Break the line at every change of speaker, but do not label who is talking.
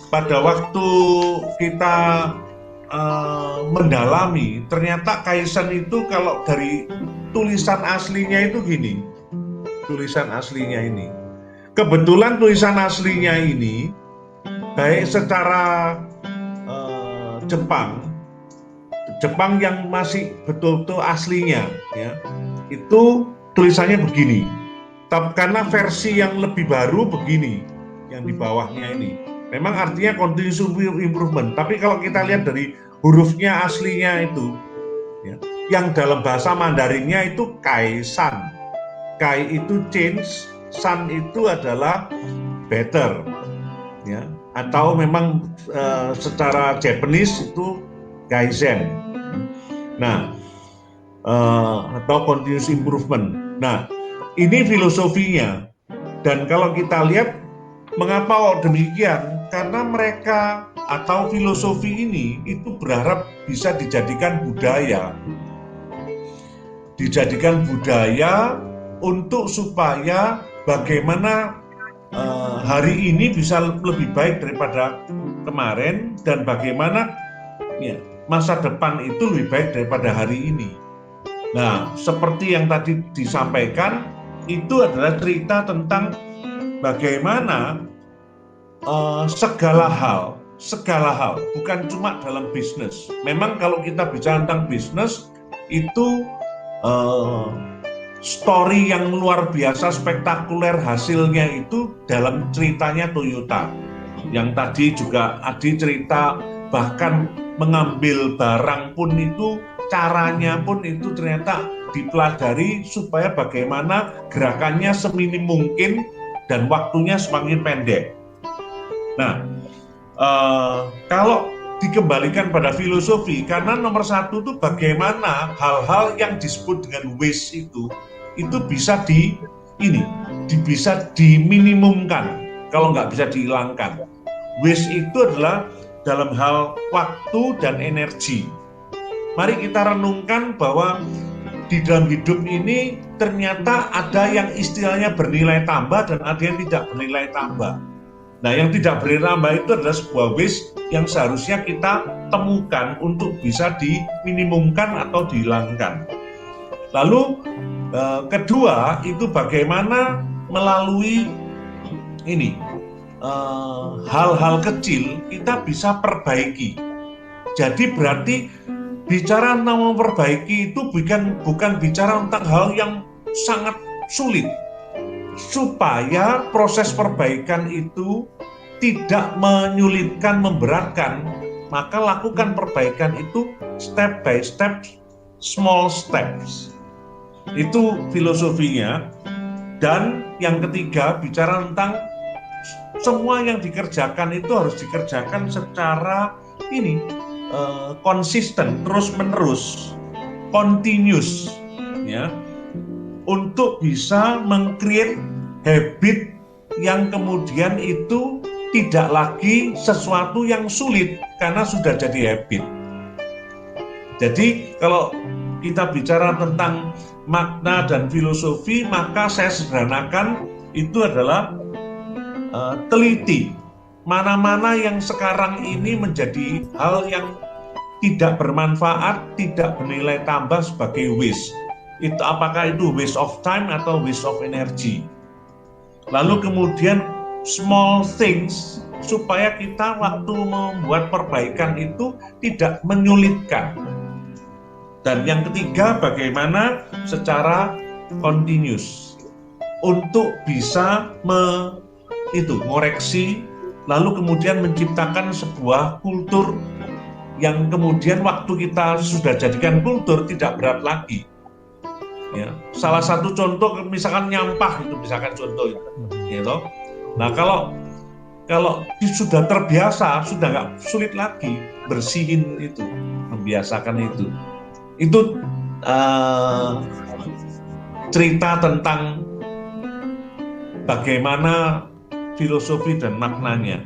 pada waktu kita mendalami, ternyata Kaizen itu kalau dari tulisan aslinya itu gini, tulisan aslinya ini. Kebetulan tulisan aslinya ini, baik secara Jepang yang masih betul-betul aslinya, ya, itu tulisannya begini. Karena versi yang lebih baru begini, yang di bawahnya ini. Memang artinya continuous improvement. Tapi kalau kita lihat dari hurufnya aslinya itu, ya, yang dalam bahasa Mandarinnya itu Kaisan. Kai itu change, san itu adalah better, ya. Atau memang secara Japanese itu Kaizen. Nah, atau continuous improvement. Nah, ini filosofinya. Dan kalau kita lihat mengapa demikian? Karena mereka atau filosofi ini itu berharap bisa dijadikan budaya. Dijadikan budaya untuk supaya bagaimana hari ini bisa lebih baik daripada kemarin dan bagaimana ya, masa depan itu lebih baik daripada hari ini. Nah, seperti yang tadi disampaikan, itu adalah cerita tentang bagaimana segala hal, bukan cuma dalam bisnis. Memang kalau kita bicara tentang bisnis, itu story yang luar biasa spektakuler hasilnya itu dalam ceritanya Toyota. Yang tadi juga Adi cerita, bahkan mengambil barang pun itu, caranya pun itu ternyata dipelajari supaya bagaimana gerakannya seminim mungkin dan waktunya semakin pendek. Nah, kalau dikembalikan pada filosofi, karena nomor satu itu bagaimana hal-hal yang disebut dengan waste itu bisa bisa diminimumkan, kalau nggak bisa dihilangkan. Waste itu adalah dalam hal waktu dan energi. Mari kita renungkan bahwa di dalam hidup ini ternyata ada yang istilahnya bernilai tambah dan ada yang tidak bernilai tambah. Nah, yang tidak bernilai tambah itu adalah sebuah waste yang seharusnya kita temukan untuk bisa diminimumkan atau dihilangkan. Lalu kedua itu bagaimana melalui ini hal-hal kecil kita bisa perbaiki. Jadi berarti bicara tentang memperbaiki itu bukan bicara tentang hal yang sangat sulit. Supaya proses perbaikan itu tidak menyulitkan, memberatkan, maka lakukan perbaikan itu step by step, small steps. Itu filosofinya. Dan yang ketiga, bicara tentang semua yang dikerjakan itu harus dikerjakan secara konsisten, terus-menerus, continuous, ya, untuk bisa meng-create habit yang kemudian itu tidak lagi sesuatu yang sulit karena sudah jadi habit. Jadi kalau kita bicara tentang makna dan filosofi, maka saya sederhanakan itu adalah teliti mana-mana yang sekarang ini menjadi hal yang tidak bermanfaat, tidak bernilai tambah sebagai waste. Itu apakah itu waste of time atau waste of energy. Lalu kemudian small things supaya kita waktu membuat perbaikan itu tidak menyulitkan. Dan yang ketiga, bagaimana secara continuous untuk bisa ngoreksi, lalu kemudian menciptakan sebuah kultur yang kemudian waktu kita sudah jadikan kultur tidak berat lagi. Ya, salah satu contoh misalkan nyampah itu, misalkan contoh itu, gitu. Nah kalau sudah terbiasa, sudah nggak sulit lagi bersihin itu, membiasakan itu. Itu cerita tentang bagaimana filosofi dan maknanya.